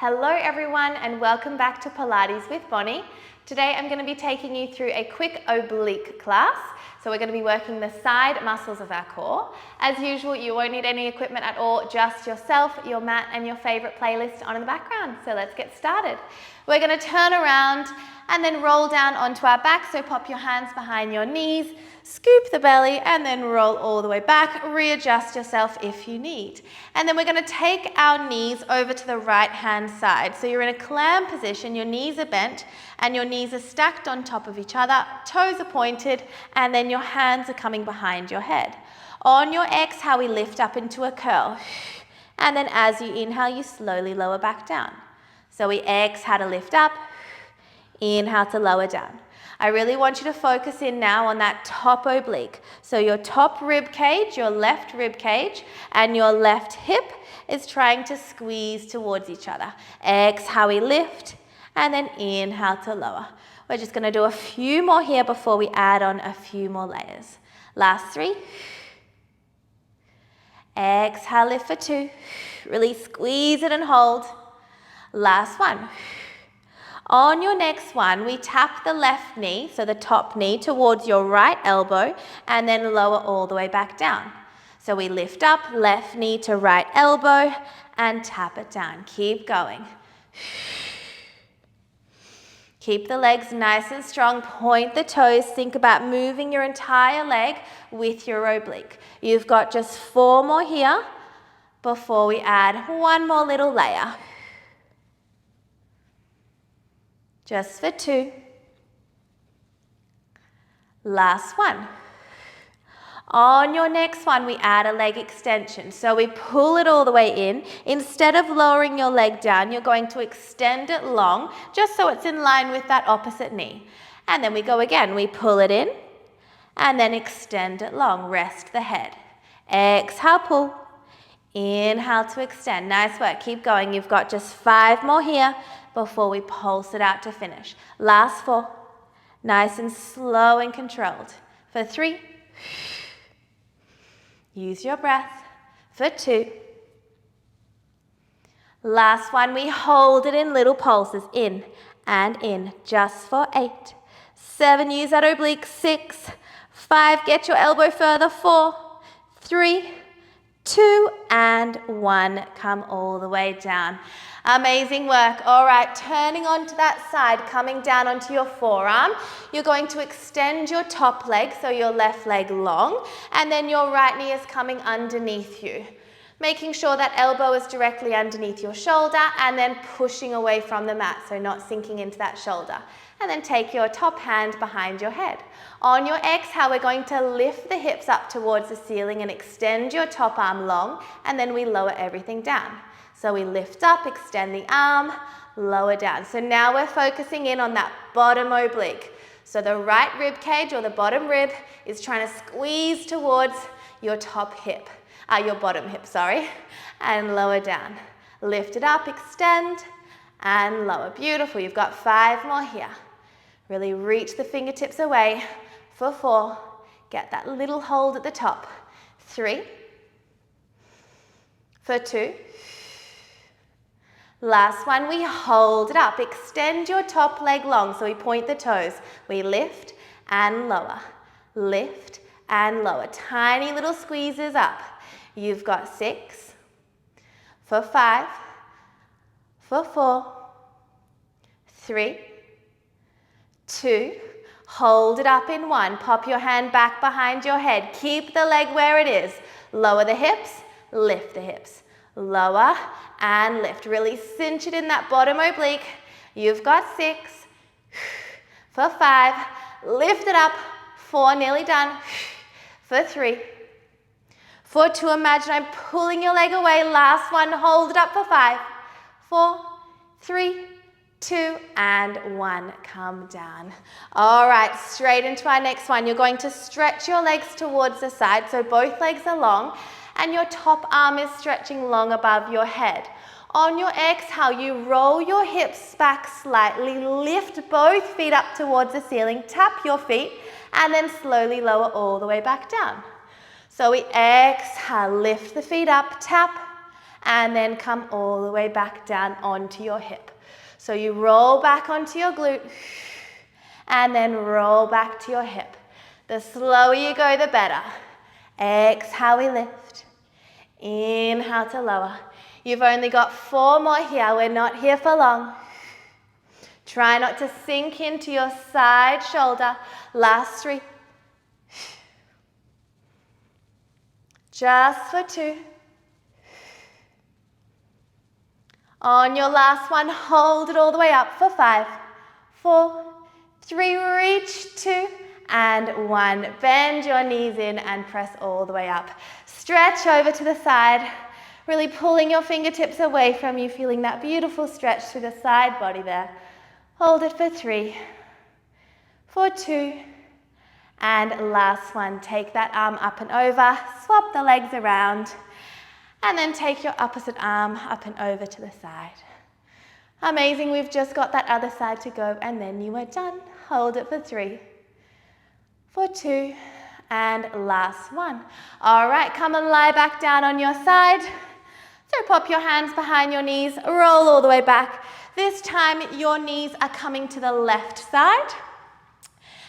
Hello everyone and welcome back to Pilates with Bonnie. Today I'm going to be taking you through a quick oblique class. So we're going to be working the side muscles of our core. As usual, you won't need any equipment at all, just yourself, your mat and your favorite playlist on in the background. So let's get started. We're going to turn around and then roll down onto our back. So pop your hands behind your knees, scoop the belly and then roll all the way back. Readjust yourself if you need. And then we're going to take our knees over to the right hand side. So you're in a clam position, your knees are bent and your knees are stacked on top of each other, toes are pointed, and then your hands are coming behind your head. On your exhale, we lift up into a curl. And then as you inhale, you slowly lower back down. So we exhale to lift up, inhale to lower down. I really want you to focus in now on that top oblique. So your top rib cage, your left rib cage, and your left hip is trying to squeeze towards each other. Exhale, we lift, and then inhale to lower. We're just going to do a few more here before we add on a few more layers. Last 3. Exhale, lift for 2. Really squeeze it and hold. Last 1. On your next one, we tap the left knee, so the top knee, towards your right elbow and then lower all the way back down. So we lift up, left knee to right elbow and tap it down. Keep going. Keep the legs nice and strong. Point the toes. Think about moving your entire leg with your oblique. You've got just 4 more here before we add one more little layer. Just for 2. Last 1. On your next one, we add a leg extension. So we pull it all the way in. Instead of lowering your leg down, you're going to extend it long, just so it's in line with that opposite knee. And then we go again. We pull it in and then extend it long. Rest the head. Exhale, pull. Inhale to extend. Nice work. Keep going. You've got just 5 more here before we pulse it out to finish. Last 4. Nice and slow and controlled. For 3. Use your breath. For 2. Last one, we hold it in little pulses. In and in. Just for 8. 7, use that oblique. 6. 5, get your elbow further. 4. 3. 2 and 1, come all the way down. Amazing work. All right, turning onto that side, coming down onto your forearm. You're going to extend your top leg, so your left leg long, and then your right knee is coming underneath you. Making sure that elbow is directly underneath your shoulder and then pushing away from the mat, so not sinking into that shoulder. And then take your top hand behind your head. On your exhale, we're going to lift the hips up towards the ceiling and extend your top arm long, and then we lower everything down. So we lift up, extend the arm, lower down. So now we're focusing in on that bottom oblique. So the right rib cage or the bottom rib is trying to squeeze towards your top hip, your bottom hip, sorry, and lower down. Lift it up, extend, and lower. Beautiful. You've got 5 more here. Really reach the fingertips away. For 4, get that little hold at the top. 3. For 2. Last one, we hold it up. Extend your top leg long, so we point the toes. We lift and lower. Lift and lower. Tiny little squeezes up. You've got 6. For 5. For 4. 3. 2. Hold it up in 1. Pop your hand back behind your head. Keep the leg where it is. Lower the hips, lift the hips. Lower and lift. Really cinch it in that bottom oblique. You've got 6. For 5. Lift it up. 4, nearly done. For 3. For 2, imagine I'm pulling your leg away. Last one, hold it up for 5. 4, 3, 2 and 1, come down. All right, straight into our next one. You're going to stretch your legs towards the side, so both legs are long, and your top arm is stretching long above your head. On your exhale, you roll your hips back slightly, lift both feet up towards the ceiling, tap your feet, and then slowly lower all the way back down. So we exhale, lift the feet up, tap, and then come all the way back down onto your hip. So you roll back onto your glute, and then roll back to your hip. The slower you go, the better. Exhale, we lift. Inhale to lower. You've only got 4 more here. We're not here for long. Try not to sink into your side shoulder. Last 3. Just for 2. On your last one, hold it all the way up for 5, 4, 3, reach 2, and 1. Bend your knees in and press all the way up. Stretch over to the side, really pulling your fingertips away from you, feeling that beautiful stretch through the side body there. Hold it for 3, for 2, and last one. Take that arm up and over, swap the legs around, and then take your opposite arm up and over to the side. Amazing, we've just got that other side to go, and then you are done. Hold it for 3, for 2, and last one. All right, come and lie back down on your side. So pop your hands behind your knees, roll all the way back. This time your knees are coming to the left side.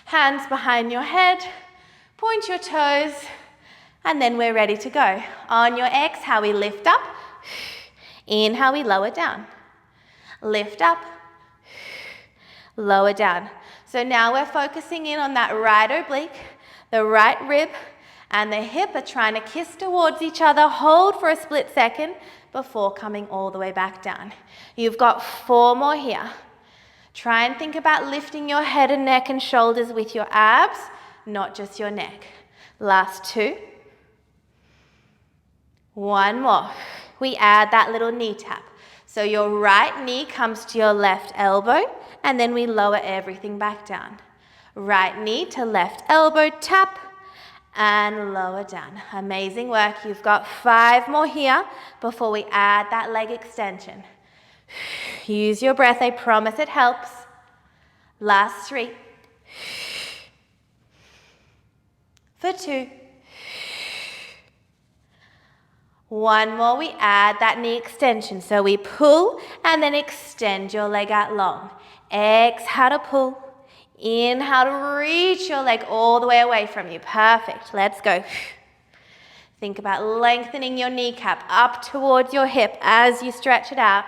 Hands behind your head, point your toes, and then we're ready to go. On your exhale, we lift up. Inhale, we lower down. Lift up, lower down. So now we're focusing in on that right oblique, the right rib, and the hip are trying to kiss towards each other. Hold for a split second before coming all the way back down. You've got 4 more here. Try and think about lifting your head and neck and shoulders with your abs, not just your neck. Last 2. 1 more. We add that little knee tap. So your right knee comes to your left elbow, and then we lower everything back down. Right knee to left elbow, tap, and lower down. Amazing work. You've got 5 more here before we add that leg extension. Use your breath. I promise it helps. Last 3. For 2. 1 more, we add that knee extension. So we pull and then extend your leg out long. Exhale to pull. Inhale to reach your leg all the way away from you. Perfect. Let's go. Think about lengthening your kneecap up towards your hip as you stretch it out.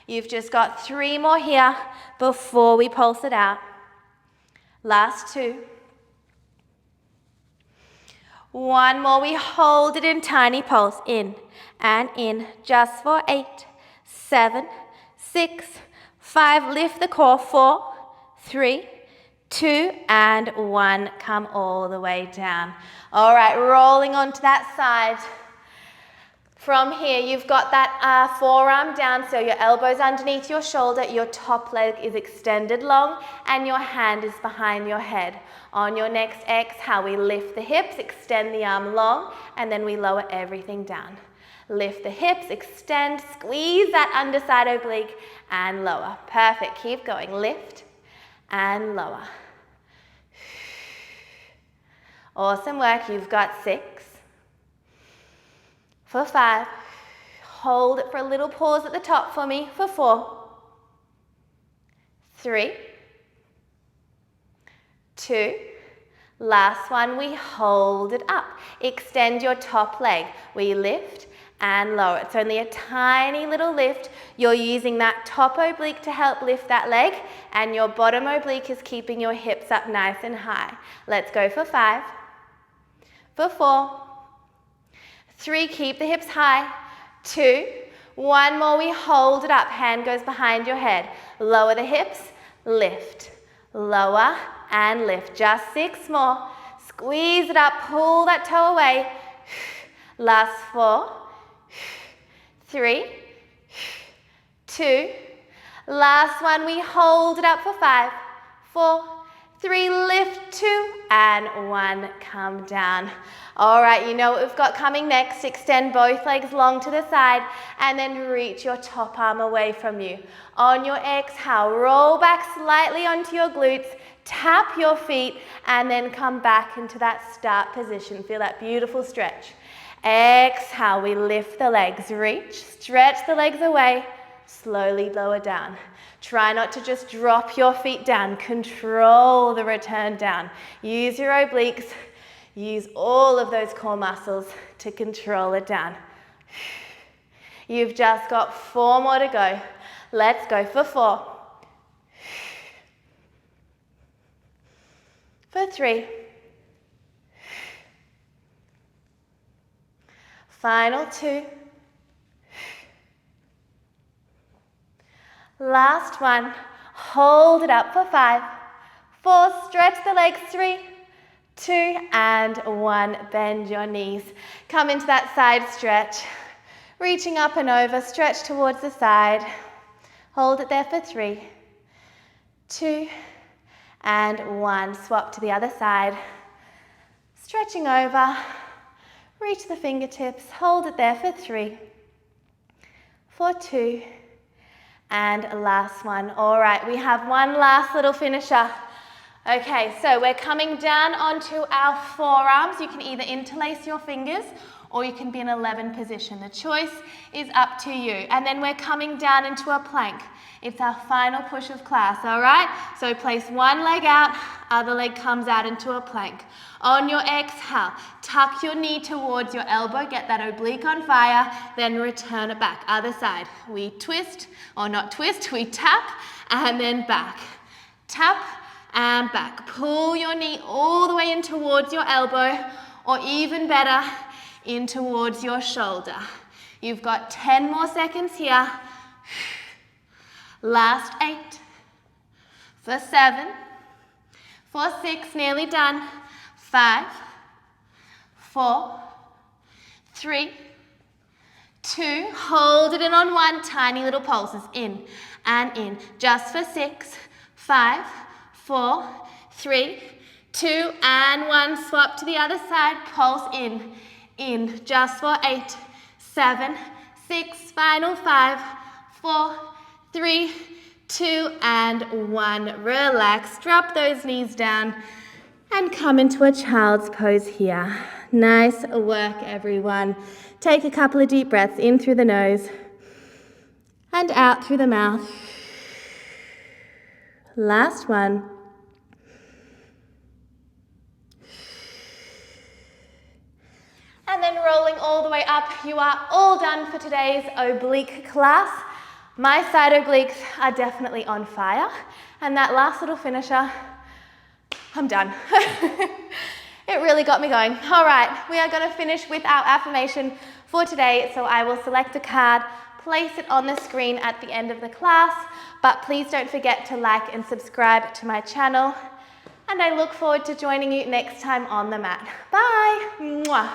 You've just got 3 more here before we pulse it out. Last 2. 1 more, we hold it in tiny pulse, in and in, just for 8, 7, 6, 5, lift the core, 4, 3, 2, and 1, come all the way down. All right, rolling onto that side. From here, you've got that forearm down, so your elbow's underneath your shoulder, your top leg is extended long, and your hand is behind your head. On your next exhale, we lift the hips, extend the arm long, and then we lower everything down. Lift the hips, extend, squeeze that underside oblique, and lower. Perfect, keep going. Lift and lower. Awesome work, you've got 6. For 5. Hold it for a little pause at the top for me. For 4. 3. 2. Last one, we hold it up. Extend your top leg. We lift and lower. It's only a tiny little lift. You're using that top oblique to help lift that leg, and your bottom oblique is keeping your hips up nice and high. Let's go for 5. For 4. 3, keep the hips high. 2. 1 more, we hold it up. Hand goes behind your head. Lower the hips, lift, lower, and lift. Just 6 more. Squeeze it up, pull that toe away. Last 4, 3, 2. Last one, we hold it up for 5, 4, 3, lift, 2, and 1, come down. All right, you know what we've got coming next. Extend both legs long to the side and then reach your top arm away from you. On your exhale, roll back slightly onto your glutes, tap your feet, and then come back into that start position. Feel that beautiful stretch. Exhale, we lift the legs, reach, stretch the legs away, slowly lower down. Try not to just drop your feet down, control the return down. Use your obliques, use all of those core muscles to control it down. You've just got 4 more to go. Let's go for 4. For 3. Final 2. Last one. Hold it up for 5. 4, stretch the legs. 3, 2, and 1. Bend your knees. Come into that side stretch. Reaching up and over, stretch towards the side. Hold it there for 3, 2, and 1. Swap to the other side. Stretching over. Reach the fingertips. Hold it there for 3, for 2, and last one. All right, we have one last little finisher. Okay, so we're coming down onto our forearms. You can either interlace your fingers or you can be in 11 position. The choice is up to you. And then we're coming down into a plank. It's our final push of class, all right? So place one leg out, other leg comes out into a plank. On your exhale, tuck your knee towards your elbow, get that oblique on fire, then return it back. Other side, we twist, or not twist, we tap, and then back. Tap and back. Pull your knee all the way in towards your elbow, or even better, in towards your shoulder. You've got 10 more seconds here. Last 8, for 7, for 6, nearly done. 5, 4, 3, 2, hold it in on 1, tiny little pulses, in and in, just for 6, 5, 4, 3, 2, and 1, swap to the other side, pulse in, just for 8, 7, 6, final 5, 4, 3, 2, and 1. Relax, drop those knees down and come into a child's pose here. Nice work, everyone. Take a couple of deep breaths in through the nose and out through the mouth. Last one. And then rolling all the way up. You are all done for today's oblique class. My side obliques are definitely on fire. And that last little finisher, I'm done. It really got me going. All right, we are going to finish with our affirmation for today. So I will select a card, place it on the screen at the end of the class. But please don't forget to like and subscribe to my channel. And I look forward to joining you next time on the mat. Bye. Mwah.